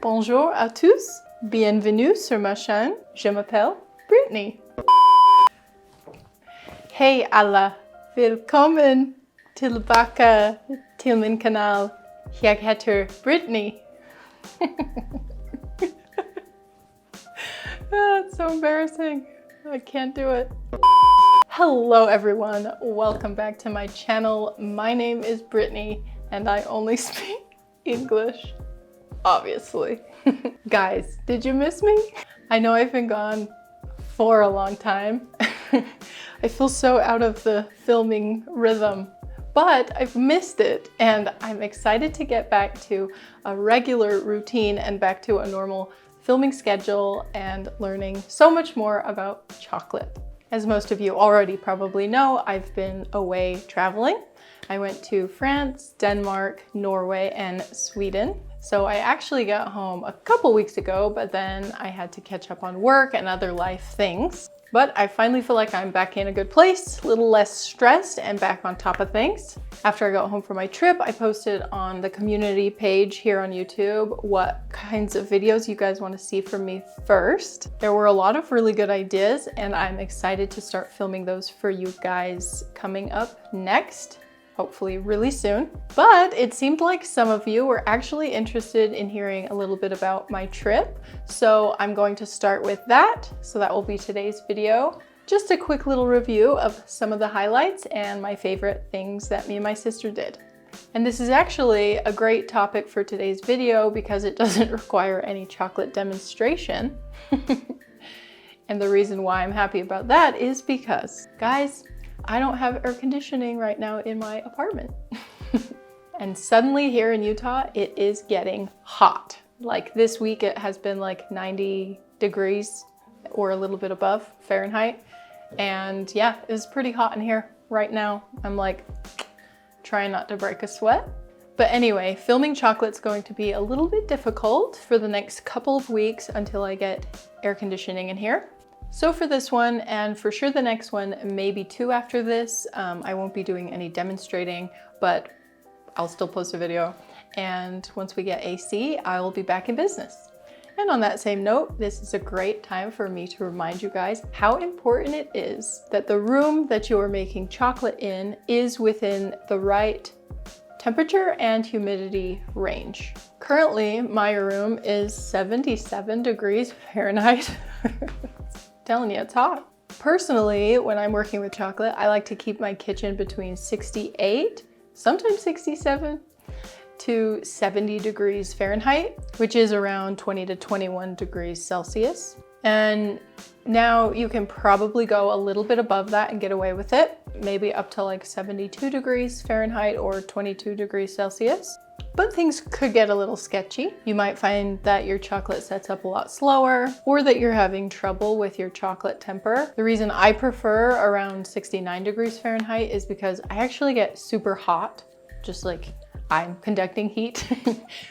Bonjour à tous, bienvenue sur ma chaîne. Je m'appelle Brittnee. Hej alla, välkommen tillbaka till min kanal. Jag heter Brittnee. It's so embarrassing. I can't do it. Hello everyone, welcome back to my channel. My name is Brittnee and I only speak English, obviously. Guys, did you miss me? I know I've been gone for a long time. I feel so out of the filming rhythm, but I've missed it and I'm excited to get back to a regular routine and back to a normal filming schedule and learning so much more about chocolate. As most of you already probably know, I've been away traveling. I went to France, Denmark, Norway, and Sweden. So I actually got home a couple weeks ago, but then I had to catch up on work and other life things. But I finally feel like I'm back in a good place, a little less stressed and back on top of things. After I got home from my trip, I posted on the community page here on YouTube what kinds of videos you guys want to see from me first. There were a lot of really good ideas and I'm excited to start filming those for you guys coming up next. Hopefully really soon. But it seemed like some of you were actually interested in hearing a little bit about my trip. So I'm going to start with that. So that will be today's video. Just a quick little review of some of the highlights and my favorite things that me and my sister did. And this is actually a great topic for today's video because it doesn't require any chocolate demonstration. And the reason why I'm happy about that is because, guys, I don't have air conditioning right now in my apartment. And suddenly here in Utah, it is getting hot. Like this week, it has been like 90 degrees or a little bit above Fahrenheit. And yeah, it's pretty hot in here right now. I'm like trying not to break a sweat. But anyway, filming chocolate's going to be a little bit difficult for the next couple of weeks until I get air conditioning in here. So for this one, and for sure the next one, maybe two after this, I won't be doing any demonstrating, but I'll still post a video. And once we get AC, I will be back in business. And on that same note, this is a great time for me to remind you guys how important it is that the room that you are making chocolate in is within the right temperature and humidity range. Currently, my room is 77 degrees Fahrenheit. Telling you, it's hot. Personally, when I'm working with chocolate, I like to keep my kitchen between 68, sometimes 67, to 70 degrees Fahrenheit, which is around 20 to 21 degrees Celsius. And now you can probably go a little bit above that and get away with it, maybe up to like 72 degrees Fahrenheit or 22 degrees Celsius. But things could get a little sketchy. You might find that your chocolate sets up a lot slower or that you're having trouble with your chocolate temper. The reason I prefer around 69 degrees Fahrenheit is because I actually get super hot, just like I'm conducting heat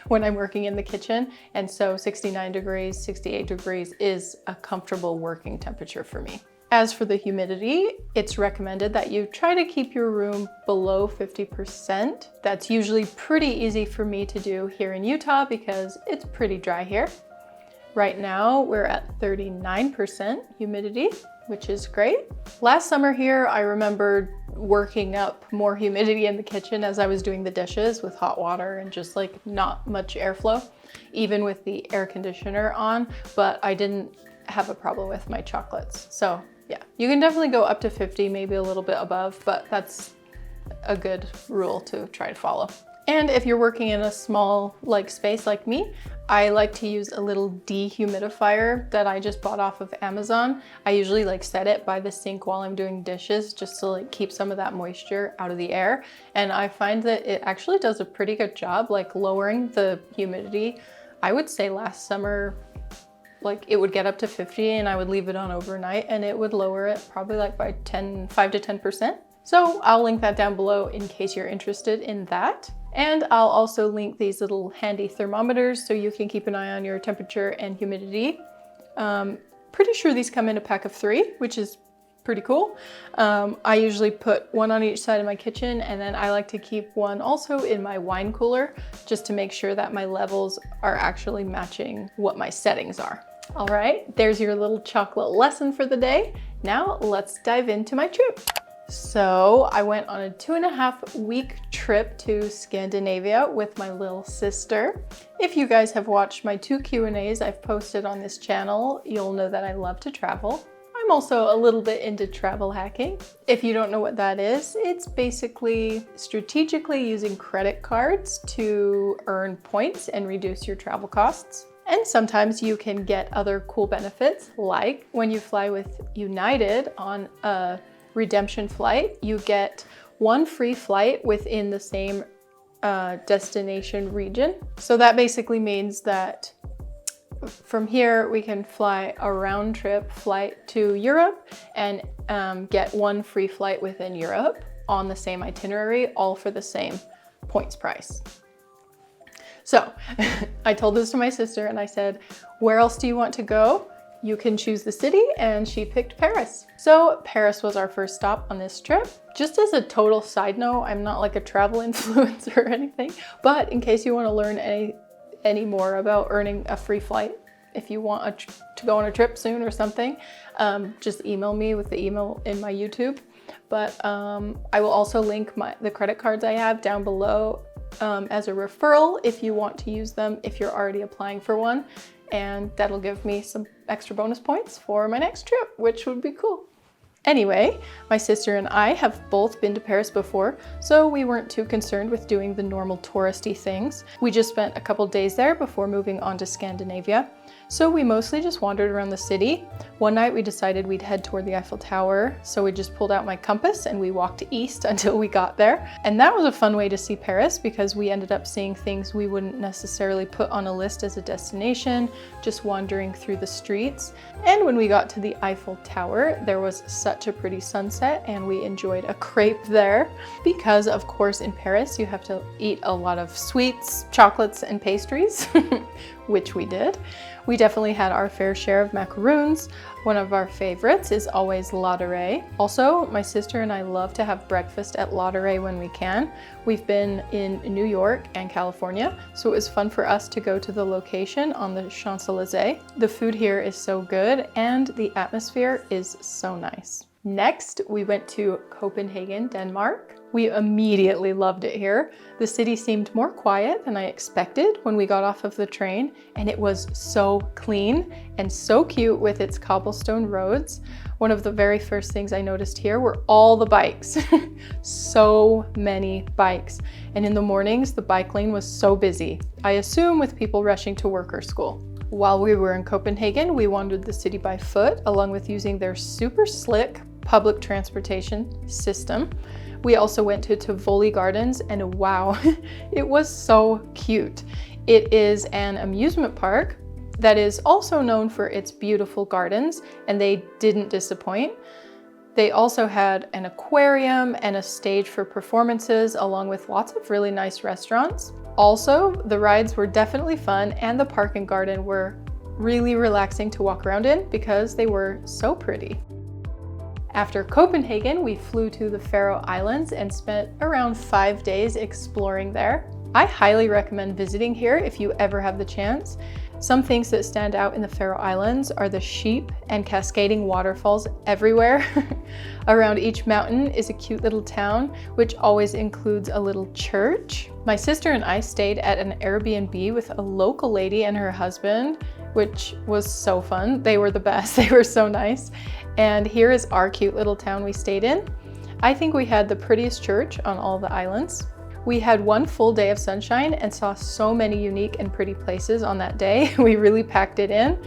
when I'm working in the kitchen. And so 69 degrees, 68 degrees is a comfortable working temperature for me. As for the humidity, it's recommended that you try to keep your room below 50%. That's usually pretty easy for me to do here in Utah because it's pretty dry here. Right now, we're at 39% humidity, which is great. Last summer here, I remembered working up more humidity in the kitchen as I was doing the dishes with hot water and just like not much airflow, even with the air conditioner on, but I didn't have a problem with my chocolates. So yeah, you can definitely go up to 50, maybe a little bit above, but that's a good rule to try to follow. And if you're working in a small space like me, I like to use a little dehumidifier that I just bought off of Amazon. I usually set it by the sink while I'm doing dishes just to keep some of that moisture out of the air. And I find that it actually does a pretty good job lowering the humidity. I would say last summer, it would get up to 50 and I would leave it on overnight and it would lower it probably by 5 to 10%. So I'll link that down below in case you're interested in that. And I'll also link these little handy thermometers so you can keep an eye on your temperature and humidity. Pretty sure these come in a pack of 3, which is pretty cool. I usually put one on each side of my kitchen, and then I like to keep one also in my wine cooler just to make sure that my levels are actually matching what my settings are. All right, there's your little chocolate lesson for the day. Now let's dive into my trip. So I went on a 2.5-week trip to Scandinavia with my little sister. If you guys have watched my 2 Q&As I've posted on this channel, you'll know that I love to travel. I'm also a little bit into travel hacking. If you don't know what that is, it's basically strategically using credit cards to earn points and reduce your travel costs. And sometimes you can get other cool benefits, like when you fly with United on a redemption flight, you get 1 free flight within the same destination region. So that basically means that from here, we can fly a round trip flight to Europe and get 1 free flight within Europe on the same itinerary, all for the same points price. So I told this to my sister and I said, where else do you want to go? You can choose the city, and she picked Paris. So Paris was our first stop on this trip. Just as a total side note, I'm not like a travel influencer or anything, but in case you want to learn any more about earning a free flight, if you want to go on a trip soon or something, just email me with the email in my YouTube. But I will also link the credit cards I have down below as a referral if you want to use them if you're already applying for one. And that'll give me some extra bonus points for my next trip, which would be cool. Anyway, my sister and I have both been to Paris before, so we weren't too concerned with doing the normal touristy things. We just spent a couple days there before moving on to Scandinavia. So we mostly just wandered around the city. One night we decided we'd head toward the Eiffel Tower, so we just pulled out my compass and we walked east until we got there. And that was a fun way to see Paris because we ended up seeing things we wouldn't necessarily put on a list as a destination, just wandering through the streets. And when we got to the Eiffel Tower, there was such a pretty sunset and we enjoyed a crepe there because, of course, in Paris you have to eat a lot of sweets, chocolates, and pastries, which we did. We definitely had our fair share of macaroons. One of our favorites is always Ladurée. Also, my sister and I love to have breakfast at Ladurée when we can. We've been in New York and California, so it was fun for us to go to the location on the Champs-Élysées. The food here is so good and the atmosphere is so nice. Next, we went to Copenhagen, Denmark. We immediately loved it here. The city seemed more quiet than I expected when we got off of the train, and it was so clean and so cute with its cobblestone roads. One of the very first things I noticed here were all the bikes. So many bikes. And in the mornings, the bike lane was so busy. I assume with people rushing to work or school. While we were in Copenhagen, we wandered the city by foot, along with using their super slick public transportation system. We also went to Tivoli Gardens, and wow, it was so cute. It is an amusement park that is also known for its beautiful gardens, and they didn't disappoint. They also had an aquarium and a stage for performances, along with lots of really nice restaurants. Also, the rides were definitely fun, and the park and garden were really relaxing to walk around in because they were so pretty. After Copenhagen, we flew to the Faroe Islands and spent around 5 days exploring there. I highly recommend visiting here if you ever have the chance. Some things that stand out in the Faroe Islands are the sheep and cascading waterfalls everywhere. Around each mountain is a cute little town, which always includes a little church. My sister and I stayed at an Airbnb with a local lady and her husband, which was so fun. They were the best. They were so nice. And here is our cute little town we stayed in. I think we had the prettiest church on all the islands. We had 1 full day of sunshine and saw so many unique and pretty places on that day. We really packed it in.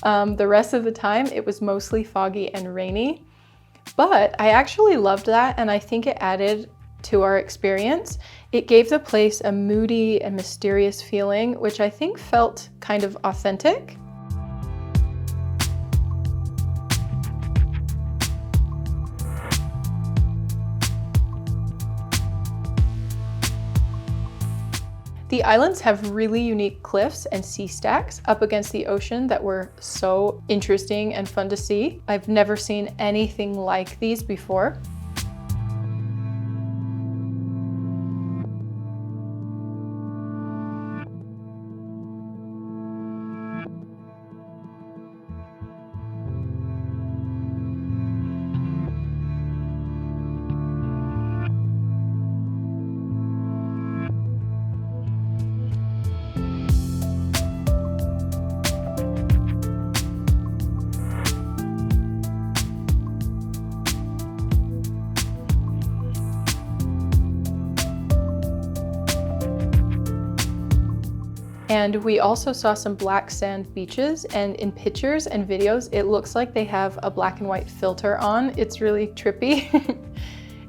The rest of the time it was mostly foggy and rainy, but I actually loved that, and I think it added to our experience. It gave the place a moody and mysterious feeling, which I think felt kind of authentic. The islands have really unique cliffs and sea stacks up against the ocean that were so interesting and fun to see. I've never seen anything like these before. And we also saw some black sand beaches, and in pictures and videos, it looks like they have a black and white filter on. It's really trippy.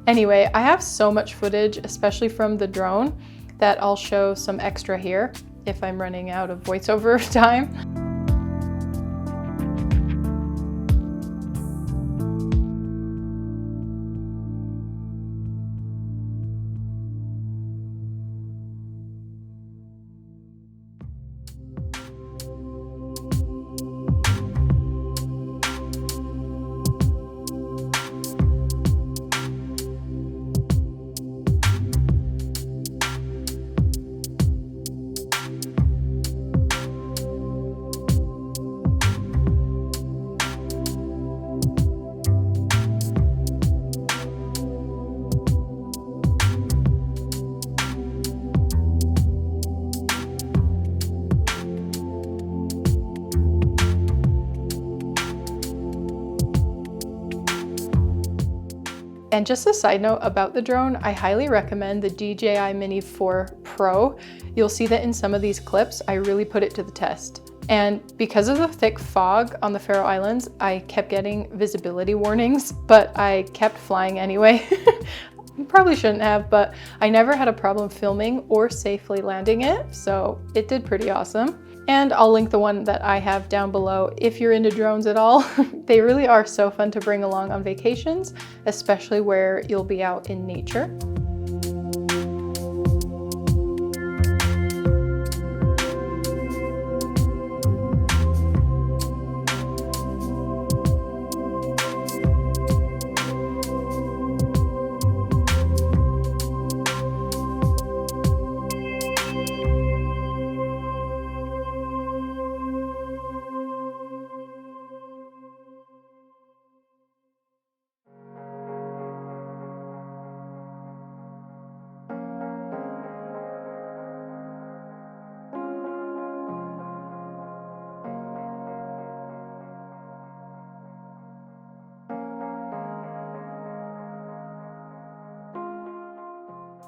Anyway, I have so much footage, especially from the drone, that I'll show some extra here if I'm running out of voiceover time. And just a side note about the drone, I highly recommend the DJI Mini 4 Pro. You'll see that in some of these clips, I really put it to the test. And because of the thick fog on the Faroe Islands, I kept getting visibility warnings, but I kept flying anyway. Probably shouldn't have, but I never had a problem filming or safely landing it, so it did pretty awesome. And I'll link the one that I have down below if you're into drones at all. They really are so fun to bring along on vacations, especially where you'll be out in nature.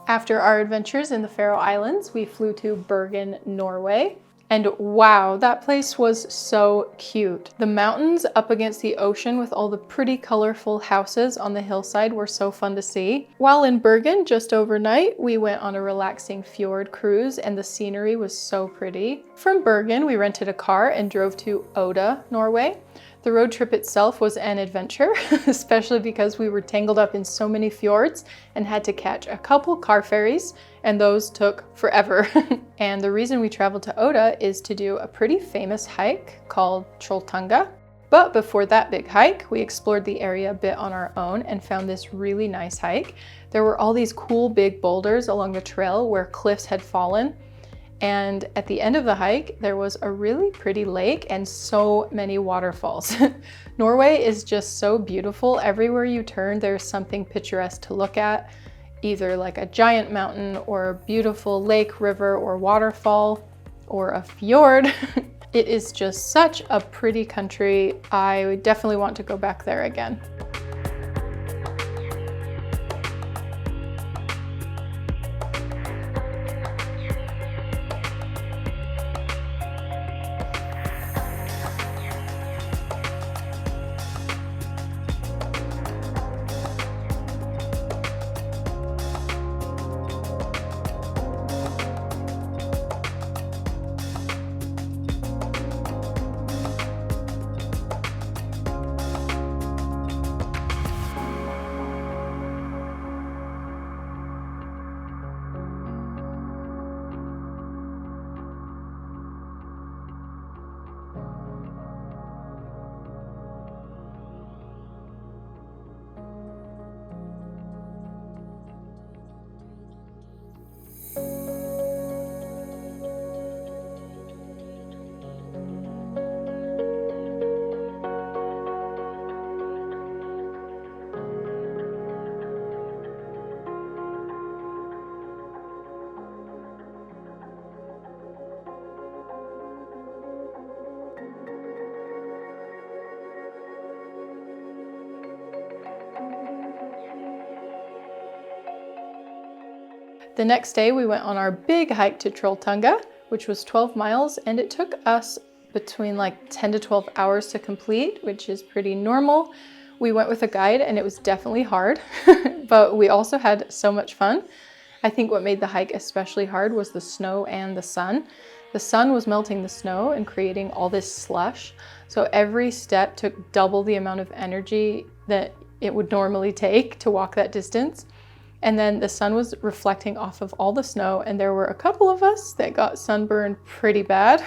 After our adventures in the Faroe Islands, we flew to Bergen, Norway. And wow, that place was so cute. The mountains up against the ocean with all the pretty colorful houses on the hillside were so fun to see. While in Bergen, just overnight, we went on a relaxing fjord cruise and the scenery was so pretty. From Bergen, we rented a car and drove to Odda, Norway. The road trip itself was an adventure, especially because we were tangled up in so many fjords and had to catch a couple car ferries, and those took forever. And the reason we traveled to Odda is to do a pretty famous hike called Trolltunga. But before that big hike, we explored the area a bit on our own and found this really nice hike. There were all these cool big boulders along the trail where cliffs had fallen. And at the end of the hike, there was a really pretty lake and so many waterfalls. Norway is just so beautiful. Everywhere you turn, there's something picturesque to look at, either like a giant mountain or a beautiful lake, river, or waterfall, or a fjord. It is just such a pretty country. I definitely want to go back there again. The next day we went on our big hike to Trolltunga, which was 12 miles, and it took us between like 10 to 12 hours to complete, which is pretty normal. We went with a guide and it was definitely hard, but we also had so much fun. I think what made the hike especially hard was the snow and the sun. The sun was melting the snow and creating all this slush. So every step took double the amount of energy that it would normally take to walk that distance. And then the sun was reflecting off of all the snow, and there were a couple of us that got sunburned pretty bad.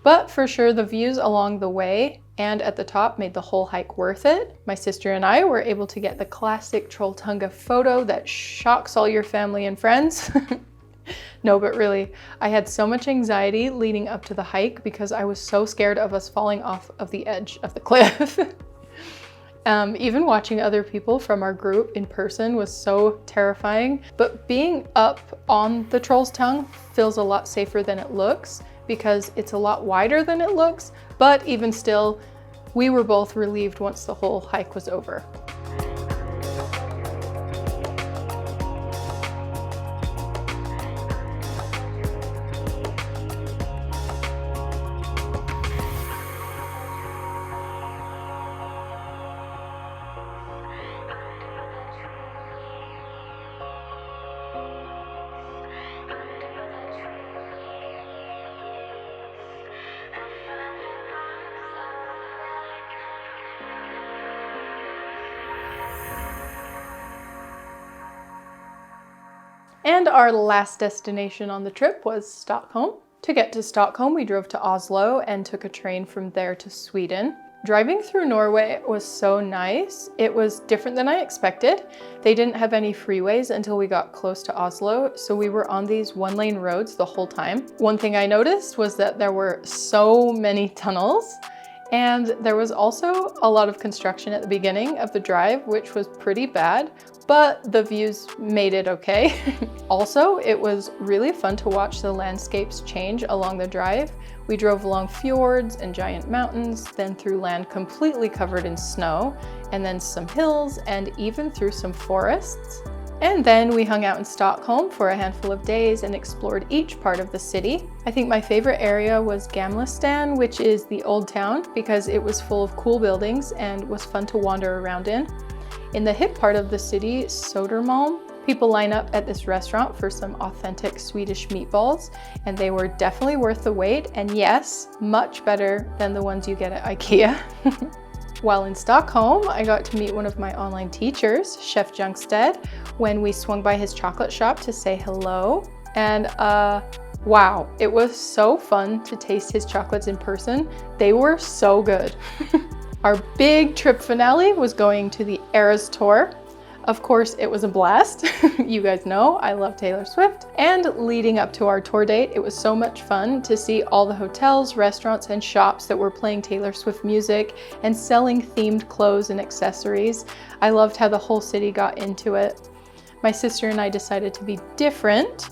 But for sure, the views along the way and at the top made the whole hike worth it. My sister and I were able to get the classic Trolltunga photo that shocks all your family and friends. No, but really, I had so much anxiety leading up to the hike because I was so scared of us falling off of the edge of the cliff. Even watching other people from our group in person was so terrifying, but being up on the Troll's Tongue feels a lot safer than it looks because it's a lot wider than it looks, but even still, we were both relieved once the whole hike was over. And our last destination on the trip was Stockholm. To get to Stockholm, we drove to Oslo and took a train from there to Sweden. Driving through Norway was so nice. It was different than I expected. They didn't have any freeways until we got close to Oslo, so we were on these one-lane roads the whole time. One thing I noticed was that there were so many tunnels, and there was also a lot of construction at the beginning of the drive, which was pretty bad, but the views made it okay. Also, it was really fun to watch the landscapes change along the drive. We drove along fjords and giant mountains, then through land completely covered in snow, and then some hills, and even through some forests. And then we hung out in Stockholm for a handful of days and explored each part of the city. I think my favorite area was Gamlestan, which is the old town, because it was full of cool buildings and was fun to wander around in. In the hip part of the city, Södermalm, people line up at this restaurant for some authentic Swedish meatballs, and they were definitely worth the wait, and yes, much better than the ones you get at IKEA. While in Stockholm, I got to meet one of my online teachers, Chef Jungstedt, when we swung by his chocolate shop to say hello. And wow, it was so fun to taste his chocolates in person. They were so good. Our big trip finale was going to the Eras Tour. Of course, it was a blast. You guys know I love Taylor Swift. And leading up to our tour date, it was so much fun to see all the hotels, restaurants, and shops that were playing Taylor Swift music and selling themed clothes and accessories. I loved how the whole city got into it. My sister and I decided to be different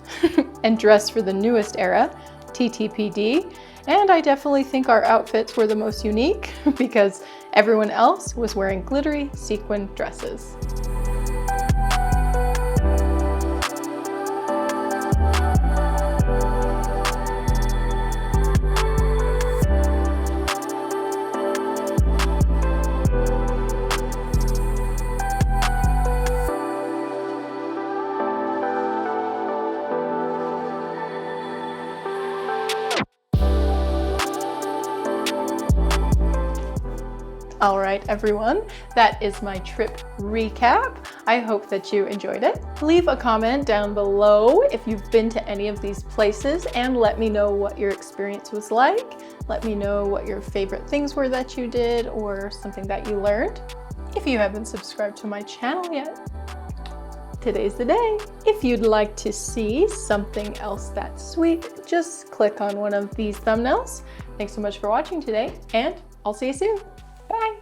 and dress for the newest era, TTPD. And I definitely think our outfits were the most unique because everyone else was wearing glittery sequin dresses. All right, everyone, that is my trip recap. I hope that you enjoyed it. Leave a comment down below if you've been to any of these places and let me know what your experience was like. Let me know what your favorite things were that you did or something that you learned. If you haven't subscribed to my channel yet, today's the day. If you'd like to see something else that's sweet, just click on one of these thumbnails. Thanks so much for watching today, and I'll see you soon. Bye.